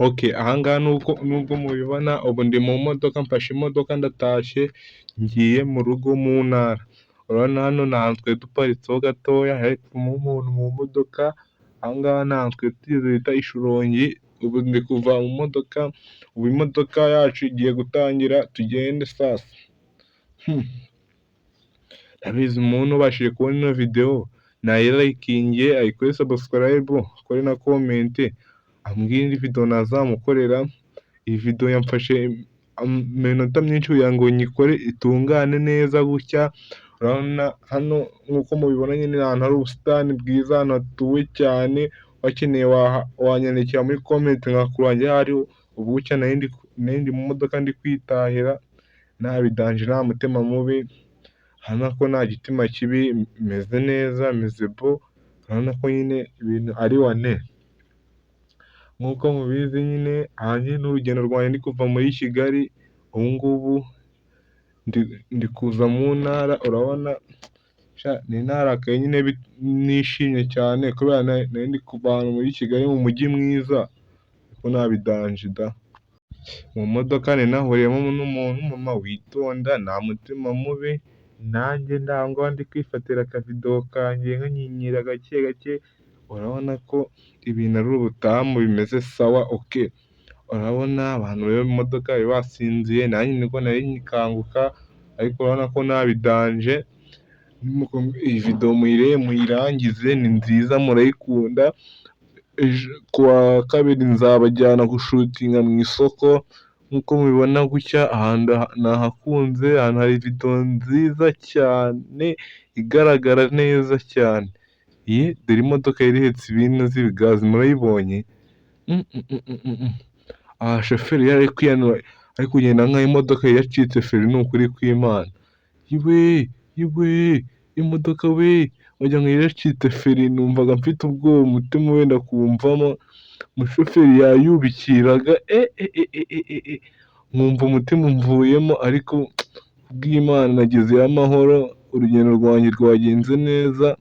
Okay, aha ngaha nubwo mubibona ubu ndi mu modoka, mfashe imodoka ndatashye, ngiye mu rugo mu ntara. Urabona hano ni ahantu twari duparitseho gatoya, harimo umuntu mu modoka, aha ngaha ni ahantu twari tugeze bita i Shyorongi, ubu ndi kuva mu modoka, ubu imodoka yacu igiye gutangira tugende sasa. Ndabizi umuntu ubashije kubona ino video nayirayikinge, ayikore subscribe, akore na comment, ambwire indi video nazamukorera. Iyi video yamfashe iminota myinshi kugira ngo nyikore itungane neza gutya. Urabona hano nk'uko mubibona nyine ni ahantu hari ubusitani bwiza, ahantu hatuwe cyane, wakeneye wanyandikira muri comment nkakurangira aho ari. Ubu gutya nari ndi mu modoka ndi kwitahira, nta bidanje, nta mutima mubi, urabona ko nta gitima kibi, meze neza, meze bo, urabona ko nyine ibintu ari wane. Nk'uko mubizi nyine aha nyine ni urugendo rwanjye ndi kuva muri Kigali, ubu ngubu ndi kuza mu ntara. Urabona narakaye nyine nishimye cyane kubera nari ndi kuva ahantu muri Kigali mu mujyi mwiza, ariko nta bidanje da. Mu modoka nari nahuriyemo n'umumama witonda, nta mutima mubi, nanjye ndaho ngaho ndi kwifatira akavidewo kanjye nkanyinyira gake gake. Urabona ko ibintu ari ubutamu, bimeze sawa. Okay, urabona abantu rero mu modoka bari basinziye, nanjye nibwo nari ngikanguka, ariko urabona ko nta bidanje. Iyi video muyirebe muyirangize, ni nziza, murayikunda. Kuwa kabiri nzabajyana gushutinga mu isoko, nk'uko mubibona gutya, ahantu nahakunze, ahantu hari video nziza cyane igaragara neza cyane. Iyi dore imodoka yari ihetse ibintu z'ibigazi, murayibonye? Aha shoferi yari ari kwiyanura, ari kugenda nk'aho imodoka yari yacitse feri, ni ukuri kw'Imana. Yiwe imodoka we, wagira ngo yari yacitse feri, numvaga mfite ubwoba, umutima wenda kumvamo, umushoferi yayubikiraga, nkumva umutima umvuyemo, ariko kubw'Imana nagezeyo amahoro, urugendo rwanjye rwagenze neza.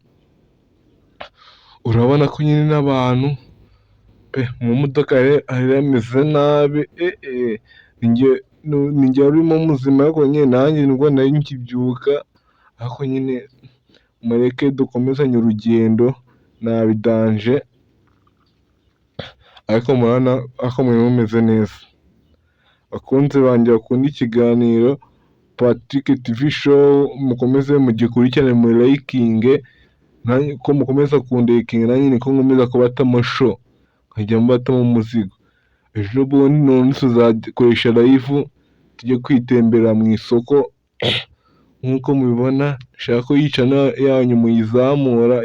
Urabona ko nyine n'abantu mu modoka hari hameze nabi, ninjye urimo muzima, ariko nyine nanjye nibwo nari nkibyuka, ariko nyine mureke dukomezanye urugendo, nta bidanje, ariko murabona ko muri mumeze neza. Bakunzi banjye bakunda ikiganiro Patrick TV show, mukomeze mugikurikirane, murayikinge, ko mukomeza kundekinga, nanjye niko nkomeza kubatamo show, nkajya mbatamo umuzigo. Ejo bundi none tuzakoresha live, tujye kwitemberera mu isoko. Nk'uko mubibona, nshaka ko iyi channel yanyu muyizamura,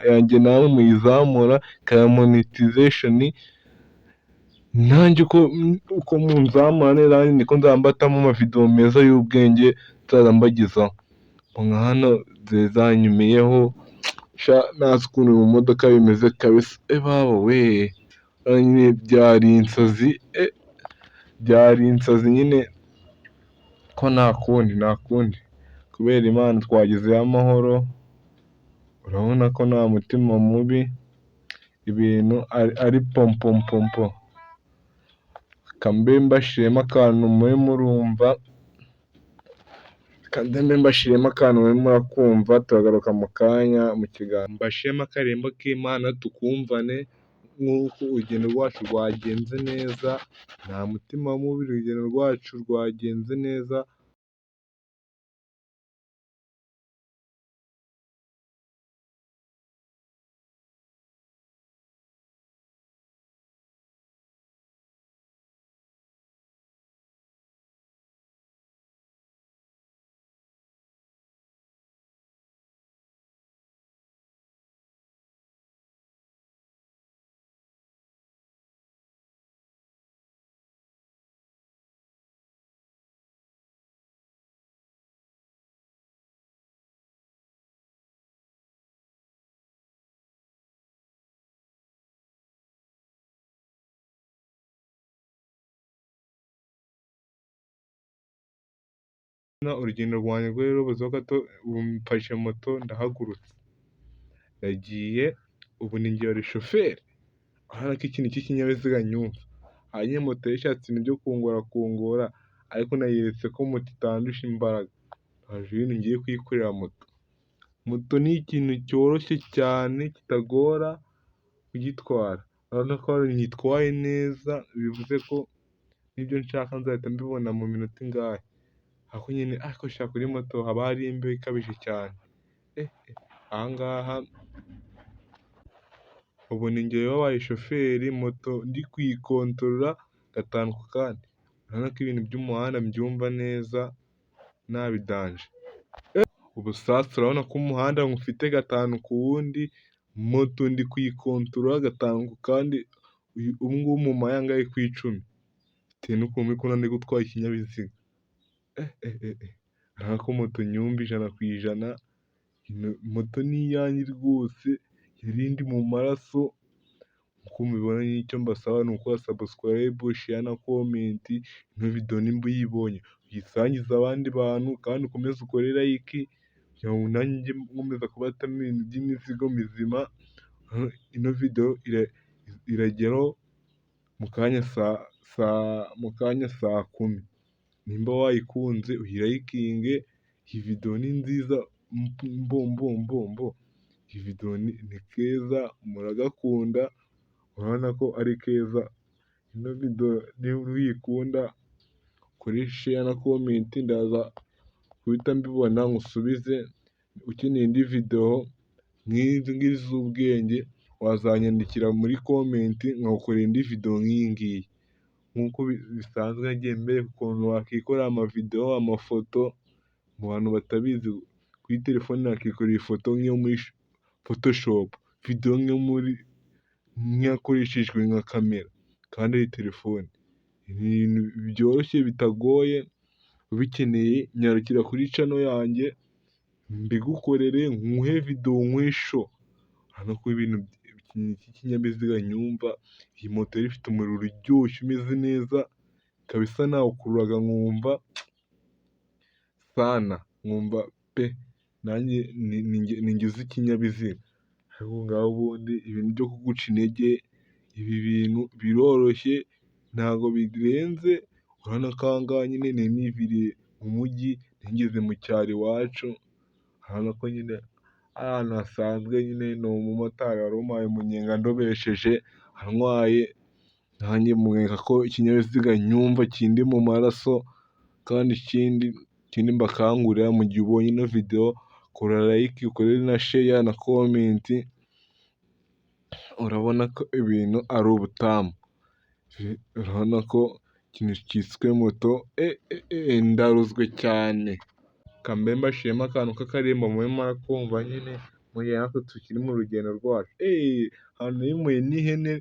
yanjye nawe muyizamura, ikaba monetization. Nanjye uko munzamura neza, nanjye niko nzambatamo amavideo meza y'ubwenge nzaza mbagezaho. Nka hano zanyumiyeho, ntazi ukuntu mu modoka bimeze kabisa. Baba we, nyine byari insazi nyine, ko nta kundi, kubera Imana twagezeyo amahoro. Urabona ko nta mutima mubi, ibintu ari pompompo. Kambe mbashiremo akantu mube murumva, murakumva. Turagaruka mu kanya mu kiganiro, mbashiremo akarembo k'Imana tukumvane, nk'uko urugendo rwacu rwagenze neza, nta mutima mubi, urugendo rwacu rwagenze neza. Urugendo rwanjye rero buzeho gato, ubu mfashe moto ndahagurutse, ndagiye, ubu ni njye wari shoferi. urabona ko iki ni ikinyabiziga nyumva, hanyuma moto yashatse ibintu byo kungora ariko nayeretse ko moto itandusha imbaraga, haje ibintu ngiye kuyikorera moto. Moto ni ikintu cyoroshye cyane kitagora kugitwara, urabona ko nyitwaye neza, bivuze ko n'ibyo nshaka nzahita mbibona mu minota ingahe, ariko nyine sha kuri moto haba hari imbeho ikabije cyane. Aha ngaha ubu ni njyewe wabaye shoferi, moto ndi kuyikontorora gatanu ku kandi, urabona ko ibintu by'umuhanda mbyumva neza nta bidanje. Ubu sasa urabona ko umuhanda nywufite gatanu ku wundi, moto ndi kuyikontorora gatanu ku kandi, ubu ngubu mu mayanga ari ku icumi, bitewe n'ukuntu muri kubona ndi gutwara ikinyabiziga. Urabona ko moto nyumva ijana ku ijana, moto ni iyanjye rwose, yari indi mu maraso. Uko mubibona icyo mbasaba ni ukora sabusikarayibu, sheya na komenti, ino video nimba uyibonye uyisangize abandi bantu, kandi ukomeze ukore layiki kugira ngo nanjye njye nkomeza kubatamo ibintu by'imizigo mizima. Ino video irageraho mu kanya saa 10. Nimba wayikunze uyirayikinge, iyi video ni nziza mbombo, iyi video ni keza muragakunda, urabona ko ari keza. Ino video niba uyikunda kuri sheya na komenti, ndaza guhita mbibona ngusubize. Ukeneye indi video nk'izi ngizi z'ubwenge wazanyandikira muri komenti nkagukorera indi video nk'iyi ngiyi. Nk'uko bisanzwe nagiye mbereka ukuntu wakikorera amavideo, amafoto, mu bantu batabizi kuri telefone nakikorera ifoto nk'iyo muri photoshopu, video nk'iyakoreshejwe nka kamera kandi ari telefone. Ibintu byoroshye bitagoye, ubikeneye nyarukira kuri channel yanjye mbigukorere, nguhe video nk'esho. Urabona ko ibintu by'ikinyabiziga nyumva, iyi moto yari ifite umuriro uryoshye umeze neza, ikaba isa naho ukururaga nkumva pe nanjye ninjye uzi ikinyabiziga. Ariko ngaho ubundi ibintu byo kuguca intege, ibi bintu biroroshye ntago birenze. Urabona ko aha ngaha nyine nari niviriye mu mujyi, ngeze mu cyaro iwacu, urabona ko nyine ari ahantu hasanzwe, nyine ni umumotari wari umpaye umunyenga ndobesheje antwaye, nanjye mwereka ko ikinyabiziga nyumva kindi mu maraso. Kandi ikindi mbakangurira, mu gihe ubonye ino video kora layiki, ukore na sheya na komenti, urabona ko ibintu ari ubutamu. Urabona ko ikintu cyiswe moto ndaruzwe cyane. Kambe mbashiremo akantu k'akaririmbo mube murakumva nyine, mu gihe natwe tukiri mu rugendo rwacu. Ahantu nimuye n'ihene,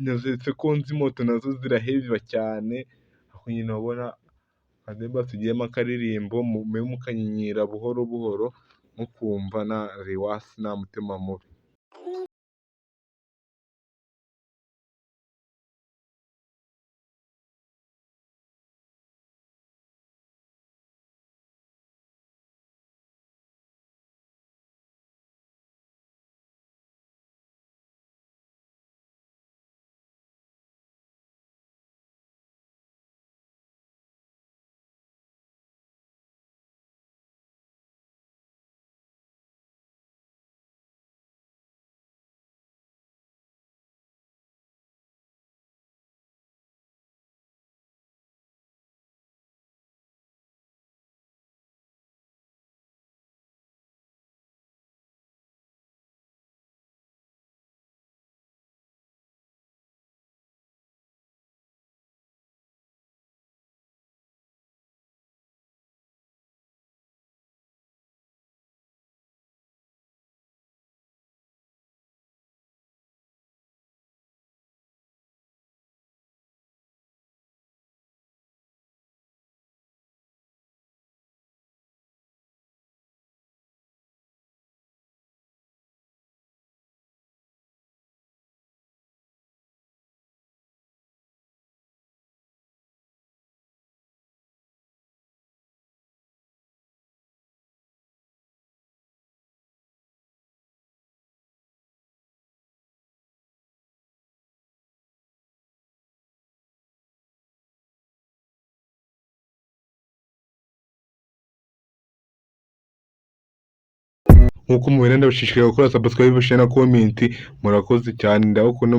nazeretse ko nzi moto nazo ziraheba cyane, ariko nyine urabona kambe mbasigiyemo akaririmbo, mube mukanyinyira buhoro buhoro, mukumva nta riwasi nta mutima mubi. nk'uko mubibona ndabashishikariye gukora subscribe, share na comment. Murakoze cyane ndabakunda.